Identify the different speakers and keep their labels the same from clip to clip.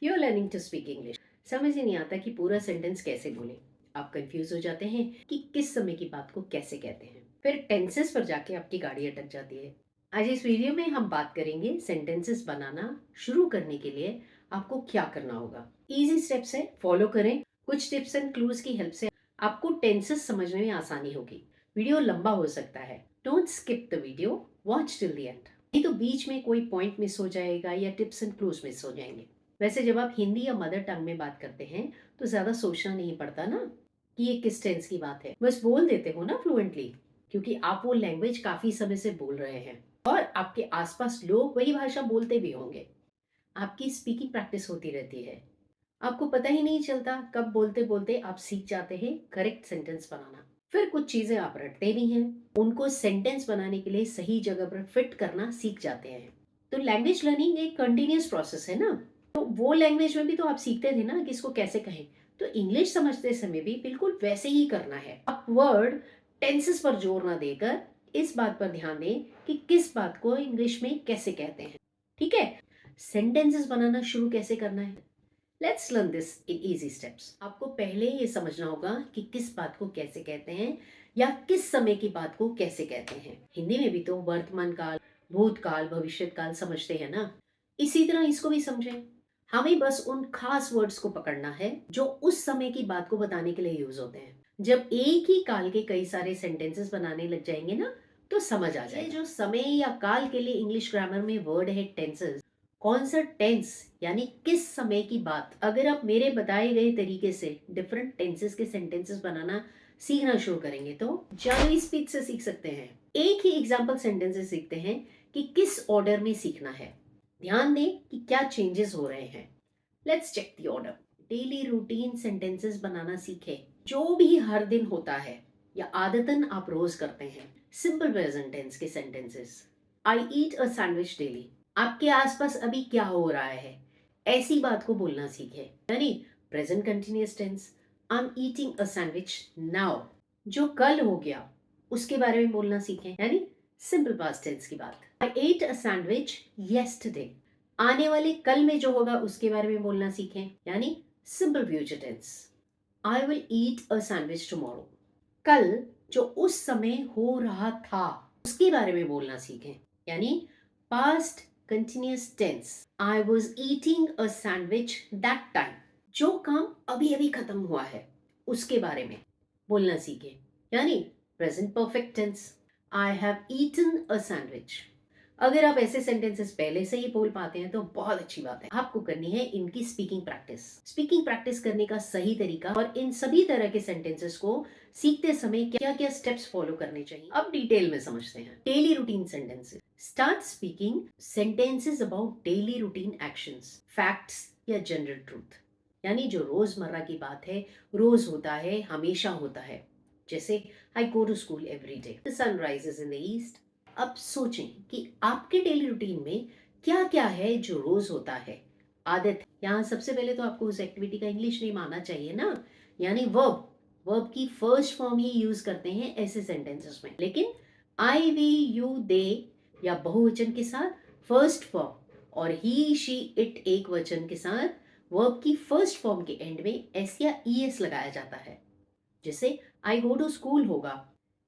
Speaker 1: You are learning to speak English. समझ ही नहीं आता कि पूरा सेंटेंस कैसे बोलें। आप कंफ्यूज हो जाते हैं कि किस समय की बात को कैसे कहते हैं। फिर टेंसेस पर जाके आपकी गाड़ी अटक जाती है। आज इस वीडियो में हम बात करेंगे सेंटेंसेस बनाना शुरू करने के लिए आपको क्या करना होगा। इजी स्टेप्स है, फॉलो करें। कुछ टिप्स एंड क्लूज की हेल्प से आपको टेंसेस समझने में आसानी होगी। वीडियो लंबा हो सकता है, don't skip the video, watch till the end. नहीं तो बीच में कोई पॉइंट मिस हो जाएगा या टिप्स एंड क्लूज मिस हो जाएंगे। वैसे जब आप हिंदी या मदर टंग में बात करते हैं तो ज़्यादा सोचना नहीं पड़ता ना कि ये किस टेंस की बात है, बस बोल देते हो ना फ्लुएंटली, क्योंकि आप वो लैंग्वेज काफ़ी समय से बोल रहे हैं और आपके आसपास लोग वही भाषा बोलते भी होंगे। आपकी स्पीकिंग प्रैक्टिस होती रहती है। आपको पता ही नहीं चलता कब बोलते बोलते आप सीख जाते हैं करेक्ट सेंटेंस बनाना। फिर कुछ चीज़ें आप रटते भी हैं, उनको सेंटेंस बनाने के लिए सही जगह पर फिट करना सीख जाते हैं। तो लैंग्वेज लर्निंग एक कंटिन्यूस प्रोसेस है ना। तो वो लैंग्वेज में भी तो आप सीखते थे ना कि इसको कैसे कहें। तो इंग्लिश समझते समय भी बिल्कुल वैसे ही करना है। आप वर्ड टेंसेस पर जोर ना देकर इस बात पर ध्यान दें कि किस बात को इंग्लिश में कैसे कहते हैं। ठीक है, सेंटेंसेस बनाना शुरू कैसे करना है, let's learn this in easy steps. आपको पहले ये समझना होगा कि किस बात को कैसे कहते हैं या किस समय की बात को कैसे कहते हैं। हिंदी में भी तो वर्तमान काल, भूतकाल, भविष्य काल समझते हैं ना। इसी तरह इसको भी समझें। हमें बस उन खास वर्ड्स को पकड़ना है जो उस समय की बात को बताने के लिए यूज होते हैं। जब एक ही काल के कई सारे सेंटेंसेस बनाने लग जाएंगे ना, तो समझ आ जाएगा। ये जो समय या काल के लिए इंग्लिश ग्रामर में वर्ड है टेंसेस, कौन सा टेंस यानी किस समय की बात। अगर आप मेरे बताए गए तरीके से डिफरेंट टेंसेस के सेंटेंसेस बनाना सीखना शुरू करेंगे तो ज्यादा स्पीड से सीख सकते हैं। एक ही एग्जाम्पल सेंटेंसेस सीखते हैं कि किस ऑर्डर में सीखना है। ध्यान दें कि क्या चेंजेस हो रहे हैं। Let's check the order. Daily routine sentences बनाना सीखें जो भी हर दिन होता है या आदतन आप रोज करते हैं। सिंपल प्रेजेंट टेंस के sentences. I eat a sandwich daily. आपके आसपास अभी क्या हो रहा है, ऐसी बात को बोलना सीखें। यानी present continuous tense, I am eating a sandwich now. जो कल हो गया उसके बारे में बोलना सीखें, यानी सिंपल पास्ट टेंस की बात। आई एट अ सैंडविच येस्टरडे। आने वाले कल में जो होगा उसके बारे में बोलना सीखें, यानी simple future tense. I will eat a sandwich tomorrow. कल जो उस समय हो रहा था उसके बारे में बोलना सीखें, यानी past continuous tense. I was eating a sandwich that time. जो काम अभी अभी खत्म हुआ है उसके बारे में बोलना सीखें, यानी present perfect tense. I have eaten a sandwich. अगर आप ऐसे सेंटेंसेस पहले से ही बोल पाते हैं तो बहुत अच्छी बात है। आपको करनी है इनकी स्पीकिंग प्रैक्टिस। स्पीकिंग प्रैक्टिस करने का सही तरीका और इन सभी तरह के सेंटेंसेस को सीखते समय क्या क्या स्टेप्स फॉलो करने चाहिए अब डिटेल में समझते हैं। Daily routine sentences. Start speaking sentences about daily routine actions, facts या जनरल ट्रूथ। यानी जो रोजमर्रा की बात है, रोज होता है, हमेशा होता है। जैसे I go to school every day, the sun rises in the east. अब सोचें कि आपके डेली रूटीन में क्या क्या है जो रोज होता है, आदत। यहाँ सबसे पहले तो आपको उस एक्टिविटी का इंग्लिश नेम आना चाहिए ना, यानी वर्ब। वर्ब की फर्स्ट फॉर्म ही यूज करते हैं ऐसे सेंटेंसेस में, लेकिन आई वी यू दे या बहुवचन के साथ फर्स्ट फॉर्म और ही शी इट एक वचन के साथ वर्ब की फर्स्ट फॉर्म के एंड में एस या ई एस लगाया जाता है। जैसे आई गो टू स्कूल होगा,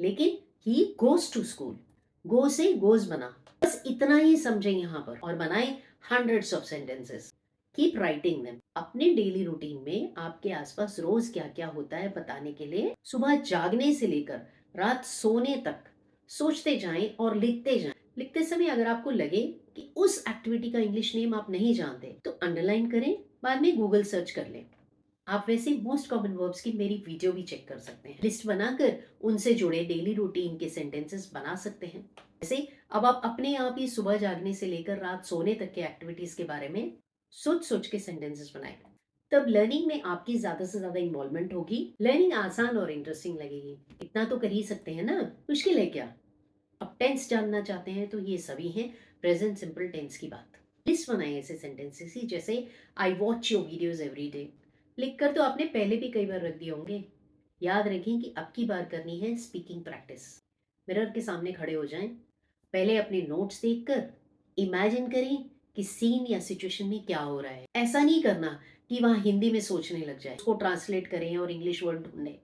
Speaker 1: लेकिन ही गोज टू स्कूल। गो से गोज बना। बस इतना ही समझें यहाँ पर और बनाएं hundreds of sentences. Keep writing them. अपने डेली रूटीन में आपके आसपास रोज क्या क्या होता है बताने के लिए सुबह जागने से लेकर रात सोने तक सोचते जाएं और लिखते जाएं। लिखते समय अगर आपको लगे कि उस एक्टिविटी का इंग्लिश नेम आप नहीं जानते तो अंडरलाइन करें, बाद में गूगल सर्च कर लें। आप वैसे मोस्ट कॉमन वर्ब्स की मेरी वीडियो भी चेक कर सकते हैं। लिस्ट बनाकर उनसे जुड़े डेली रूटीन के सेंटेंसेस बना सकते हैं। जैसे अब आप अपने आप ही सुबह जागने से लेकर रात सोने तक के एक्टिविटीज के बारे में सोच सोच के सेंटेंसेस बनाए। तब लर्निंग में आपकी ज्यादा से ज्यादा इन्वॉल्वमेंट होगी, लर्निंग आसान और इंटरेस्टिंग लगेगी। इतना तो कर ही सकते हैं ना, मुश्किल है क्या। अब टेंस जानना चाहते हैं तो ये सभी हैं प्रेजेंट सिंपल टेंस की बात। लिस्ट बनाए ऐसे सेंटेंसेस ही, जैसे I watch your videos every day. लिखकर तो आपने पहले भी कई बार रख दिए होंगे। याद रखें कि अब की बार करनी है स्पीकिंग प्रैक्टिस। मिरर के सामने खड़े हो जाएं, पहले अपने नोट्स देखकर इमेजिन करें कि सीन या सिचुएशन में क्या हो रहा है। ऐसा नहीं करना कि वहां हिंदी में सोचने लग जाए, उसको ट्रांसलेट करें और इंग्लिश वर्ड ढूंढे।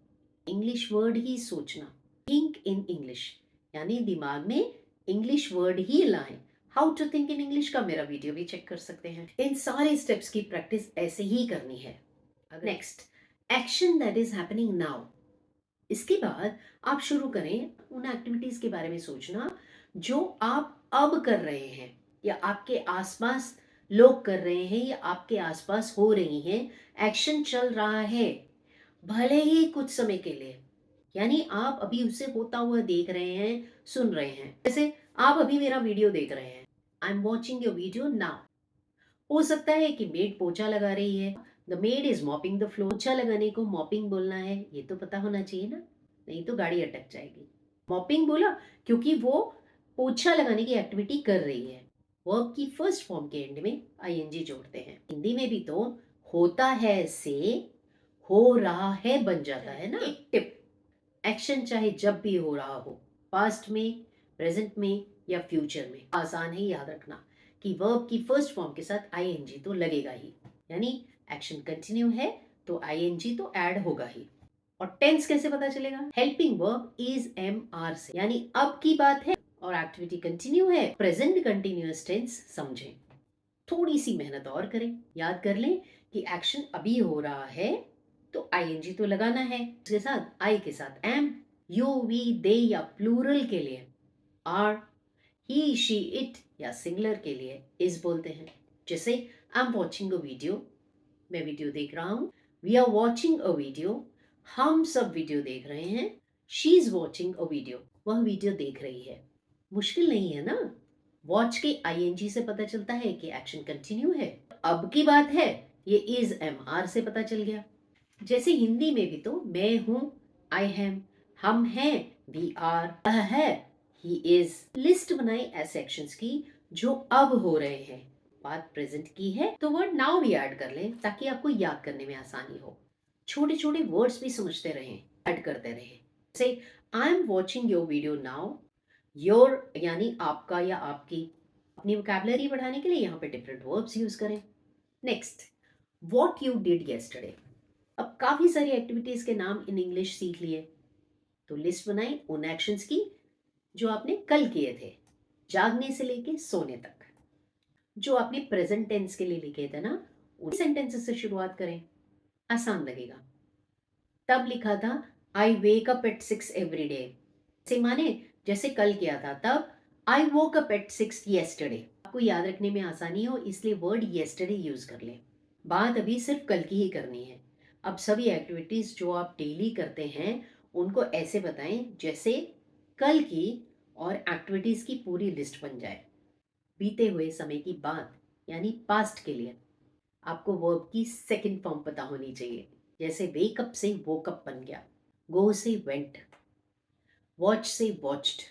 Speaker 1: इंग्लिश वर्ड ही सोचना, थिंक इन इंग्लिश, यानी दिमाग में इंग्लिश वर्ड ही लाएं। How to think in English का मेरा वीडियो भी चेक कर सकते हैं। इन सारे स्टेप्स की प्रैक्टिस ऐसे ही करनी है। Next, action that is happening now. इसके बाद आप शुरू करें उन एक्टिविटीज के बारे में सोचना जो आप अब कर रहे हैं या आपके आसपास लोग कर रहे हैं या आपके आसपास हो रही हैं। एक्शन चल रहा है, भले ही कुछ समय के लिए, यानी आप अभी उसे होता हुआ देख रहे हैं, सुन रहे हैं। जैसे आप अभी मेरा वीडियो देख रहे हैं, आई am watching your video now. हो सकता है कि मेड पोछा लगा रही है, the made is mopping the floor. पोछा लगाने को मॉपिंग बोलना है, ये तो पता होना चाहिए ना, नहीं तो गाड़ी अटक जाएगी। मॉपिंग बोला क्योंकि वो पोछा लगाने की एक्टिविटी कर रही है। वर्ब की फर्स्ट फॉर्म के एंड में आईएनजी जोड़ते हैं। हिंदी में भी तो होता है से हो रहा है बन जाता है ना। एक टिप, एक्शन चाहे जब भी हो रहा हो, पास्ट में, प्रेजेंट में या फ्यूचर में, आसान है याद रखना कि वर्ब की फर्स्ट फॉर्म के साथ आईएनजी तो लगेगा ही, यानी एक्शन कंटिन्यू है तो आईएनजी तो ऐड होगा ही। और टेंस कैसे पता चलेगा? Helping verb is am are से, यानी अब की बात है और एक्टिविटी कंटिन्यू है, प्रेजेंट कंटिन्यूअस टेंस समझें। थोड़ी सी मेहनत और करें, याद कर लें कि एक्शन अभी हो रहा है तो आईएनजी तो लगाना है, उसके साथ आई के साथ एम, यू वी दे या प्लूरल के लिए आर, ही शी इट या सिंगुलर के लिए इज बोलते हैं। जैसे I am watching a video, मैं वीडियो देख रहा हूं, we are watching a video, हम सब वीडियो देख रहे हैं, she is watching a video, वह वीडियो देख रही है। मुश्किल नहीं है ना। वॉच के आईएनजी से पता चलता है कि एक्शन कंटिन्यू है। अब की बात है, ये इज एम आर से पता चल गया। जैसे हिंदी में भी तो मैं हूं, आई हैम, हम हैं, वी आर, वह है, ही इज। लिस्ट बनाई ऐसे एक्शंस की जो अब हो रहे हैं। बात प्रेजेंट की है तो वर्ड नाउ भी ऐड कर लें ताकि आपको याद करने में आसानी हो। छोटे छोटे वर्ड्स भी समझते रहें, ऐड करते रहें। जैसे I am watching your video now, your यानी आपका या आपकी। अपनी वोकैबुलरी बढ़ाने के लिए यहाँ पे डिफरेंट वर्ब्स यूज करें। Next, what you did yesterday. अब काफी सारी एक्टिविटीज के नाम इन इंग्लिश सीख लिए, तो लिस्ट बनाई उन एक्शंस की जो आपने कल किए थे, जागने से लेके सोने तक। जो आपने प्रेजेंट टेंस के लिए लिखे थे ना, उन सेंटेंसेस से शुरुआत करें, आसान लगेगा। तब लिखा था I wake up at 6 every day, से माने जैसे कल किया था तब I woke up at 6 yesterday. आपको याद रखने में आसानी हो इसलिए वर्ड येस्टरडे यूज कर लें। बात अभी सिर्फ कल की ही करनी है। अब सभी एक्टिविटीज जो आप डेली करते हैं उनको ऐसे बताएं जैसे कल की और एक्टिविटीज की पूरी लिस्ट बन जाए। बीते हुए समय की बात यानी पास्ट के लिए आपको वर्ब की सेकंड फॉर्म पता होनी चाहिए। जैसे वेकअप से वोकअप बन गया, गो से वेंट, वॉच से वॉच्ड,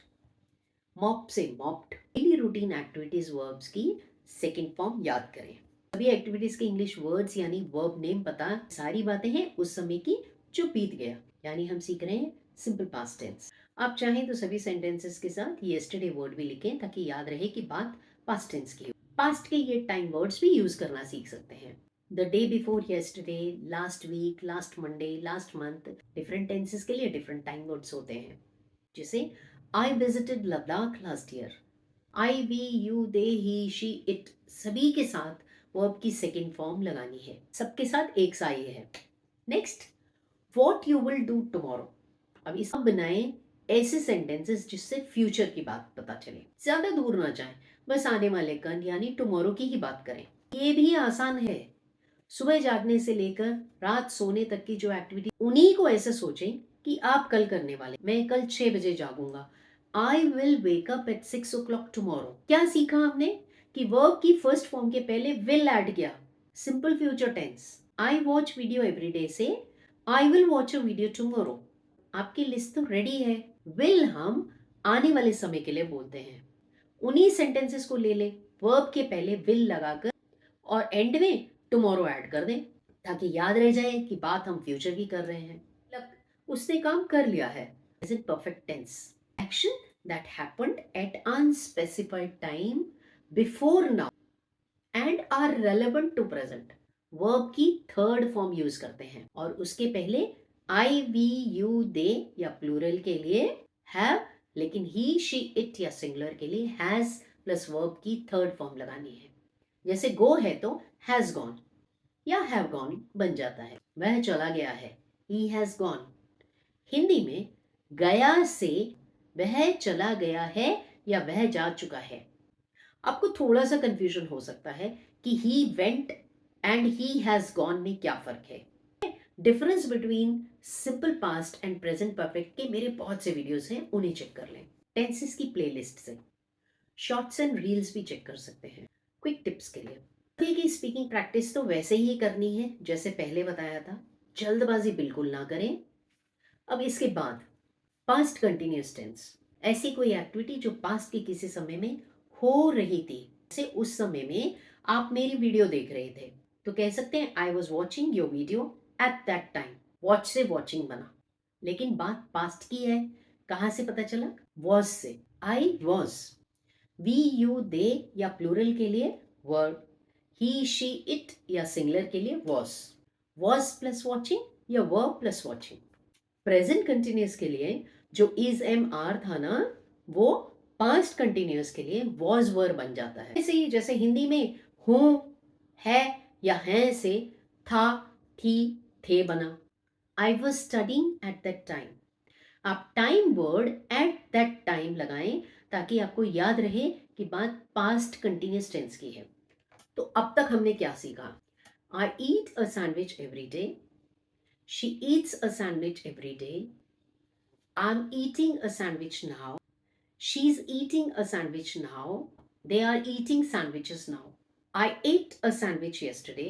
Speaker 1: मॉप से mopped. Daily routine activities verbs की सेकंड फॉर्म याद करें। सभी एक्टिविटीज के इंग्लिश वर्ड्स यानी वर्ब नेम पता, सारी बातें हैं उस समय की जो बीत गया, यानी हम सीख रहे हैं सिंपल पास्ट टेंस। आप चाहें तो सभी सेंटेंसेस के साथ येस्टरडे वर्ड भी लिखें ताकि याद रहे कि बात पास्ट टेंस की हो। पास्ट के ये टाइम वर्ड्स भी यूज करना सीख सकते हैं। The day before yesterday, last week, last Monday, last month. Different tenses के लिए डिफरेंट टाइम वर्ड्स होते हैं। जैसे I visited Ladakh last year, I we you they he she it, सभी के साथ वर्ब की सेकेंड फॉर्म लगानी है, सबके साथ एक सा ये है। Next, what you will do tomorrow. अब इस बनाएं ऐसे सेंटेंसेस जिससे फ्यूचर की बात पता चले, ज्यादा दूर ना जाएं, बस आने वाले कल यानी टुमारो की ही बात करें। ये भी आसान है। सुबह जागने से लेकर रात सोने तक की जो एक्टिविटी, उन्हीं को ऐसे सोचें कि आप कल करने वाले। मैं कल 6 बजे जागूंगा, I will wake up at 6 o'clock tomorrow. क्या सीखा हमने कि वर्ब की फर्स्ट फॉर्म के पहले विल ऐड किया, simple future tense. I watch video every day से I will watch a video tomorrow. आपकी लिस्ट तो रेडी है। विल हम आने वाले समय के लिए बोलते हैं। उन्हीं सेंटेंसेस को ले ले, वर्ब के पहले विल लगाकर और एंड में टुमारो ऐड कर दें ताकि याद रह जाए कि बात हम फ्यूचर की कर रहे हैं। मतलब उसने काम कर लिया है। Present perfect tense, action that happened at unspecified time before now. And are relevant to present verb की थर्ड फॉर्म यूज करते हैं और उसके पहले आई वी यू दे या प्लूरल के लिए हैव, लेकिन ही शी इट या सिंगुलर के लिए हैज प्लस वर्ब की थर्ड फॉर्म लगानी है। जैसे गो है तो हैज गॉन या हैव गॉन बन जाता है, वह चला गया है, ही हैज गॉन। हिंदी में गया से वह चला गया है या वह जा चुका है। आपको थोड़ा सा कंफ्यूजन हो सकता है कि he went and he has gone में क्या फर्क है। Difference between simple past and present perfect के मेरे बहुत से वीडियोस हैं, उन्हें चेक कर लें। टेंसेस की प्लेलिस्ट से शॉर्ट्स एंड रील्स भी चेक कर सकते हैं क्विक टिप्स के लिए। अभी की स्पीकिंग प्रैक्टिस तो वैसे ही करनी है जैसे पहले बताया था, जल्दबाजी बिल्कुल ना करें। अब इसके बाद पास्ट कंटिन्यूस टेंस, ऐसी कोई एक्टिविटी जो पास्ट के किसी समय में हो रही थी, जैसे उस समय में आप मेरी वीडियो देख रहे थे तो कह सकते हैं I was watching your video at that time. Watch से वॉचिंग बना, लेकिन बात पास्ट की है, कहां से पता चला? वॉज से। I was, we you they या प्लूरल के लिए वर्ब, ही शी इट या सिंगुलर के लिए वॉज प्लस वॉचिंग या verb plus watching. Present continuous के लिए जो इज एम आर था ना, वो पास्ट कंटिन्यूस के लिए वॉज वर बन जाता है। ऐसे ही जैसे हिंदी में हूं, है या हैं से था, थी, थे बना। I was studying at that time. आप time word at that time लगाएं ताकि आपको याद रहे कि बात पास्ट कंटिन्यूस टेंस की है। तो अब तक हमने क्या सीखा? I eat a sandwich every day, she eats a sandwich every day, I'm eating a sandwich now. She's eating a sandwich now. They are eating sandwiches now. I ate a sandwich yesterday.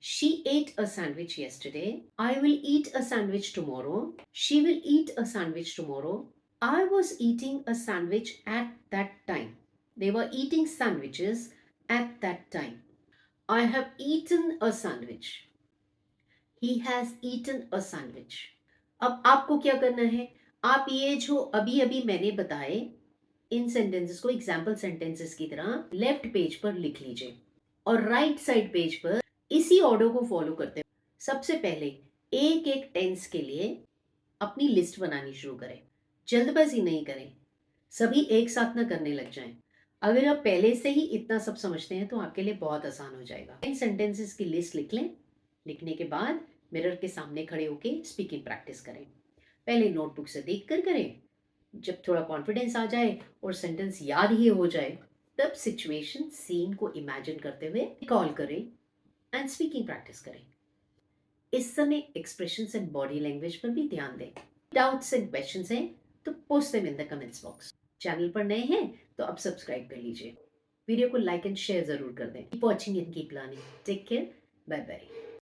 Speaker 1: She ate a sandwich yesterday. I will eat a sandwich tomorrow. She will eat a sandwich tomorrow. I was eating a sandwich at that time. They were eating sandwiches at that time. I have eaten a sandwich. He has eaten a sandwich. अब आपको क्या करना है? आप ये जो अभी अभी मैंने बताए इन सेंटेंसेस को एग्जाम्पल सेंटेंसेस की तरह लेफ्ट पेज पर लिख लीजिए और राइट साइड पेज पर इसी ऑर्डर को फॉलो करते हुए सबसे पहले एक एक टेंस के लिए अपनी लिस्ट बनानी शुरू करें। जल्दबाजी नहीं करें, सभी एक साथ ना करने लग जाएं। अगर आप पहले से ही इतना सब समझते हैं तो आपके लिए बहुत आसान हो जाएगा। इन सेंटेंसेस की लिस्ट लिख लें। लिखने के बाद मिरर के सामने खड़े होकर स्पीकिंग प्रैक्टिस करें। पहले नोटबुक से देख कर करें, जब थोड़ा कॉन्फिडेंस आ जाए और सेंटेंस याद ही हो जाए तब सिचुएशन सीन को इमेजिन करते हुए रिकॉल करें एंड स्पीकिंग प्रैक्टिस करें। इस समय एक्सप्रेशंस एंड बॉडी लैंग्वेज पर भी ध्यान दें। डाउट्स एंड क्वेश्चंस हैं तो post them in the comments box. Channel पर नए हैं तो अब सब्सक्राइब कर लीजिए। वीडियो को लाइक एंड शेयर जरूर कर दें। Keep watching and keep learning. Take care, bye bye.